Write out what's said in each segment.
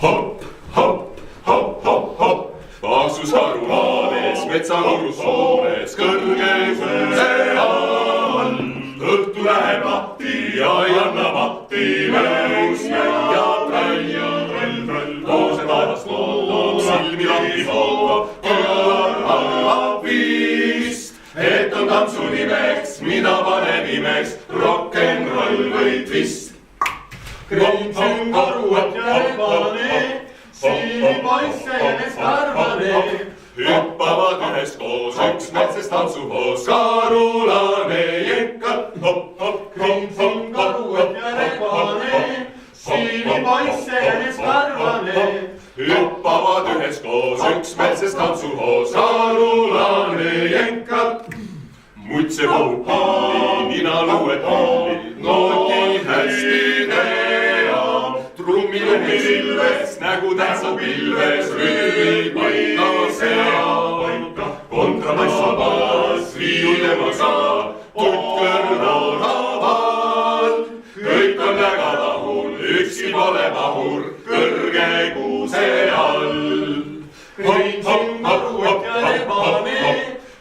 hopp, hopp, hopp, hopp, hopp. Paksus karulaades, metsakorrus suures, kõrge kuuse all. Õhtu läheb lahti ja ei anna matti, mõjus ja trall, koose taevast lootab, silmi lahti vootab, kõrval arvab vist, et on tantsu nimeks, mida pane nimeks, rock'n'roll või twist. Kriimsin karuat ja rebane, siinipoisse ja neskarvane. Hüppavad üheskoos, üks metsest tantsuhoos, karulane jenkab, hopp, hopp, Kriimsin karuat ja rebane, siinipoisse ja neskarvane. hüppavad üheskoos, üks metsest tantsuhoos, karulane jenkab. Mutse puhub pilli, nina luueb pilli, nooti hästi teab. Trummiluhi silves, nägu tähtsa pilves, rütmi paika seab. Kontrabass on baas, viiul tema saa, tutt kõrval laval. Kõik on väga rahul, ükski pole mahur, kõrge kuuse all. Kriimsin karuat ja rebane,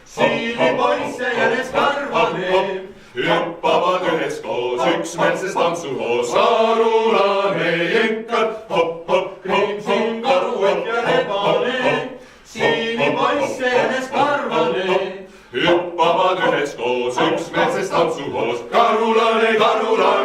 siinipoisse ja neskarvane. Hüppavad üheskoos, üks metsest tantsuhoos, karulane jenkab, hopp, hopp, Kriimsin karuat ja rebane, siinipoisse ja neskarvane. hüppavad üheskoos, üks metsest tantsuhoos, karulane, karulane.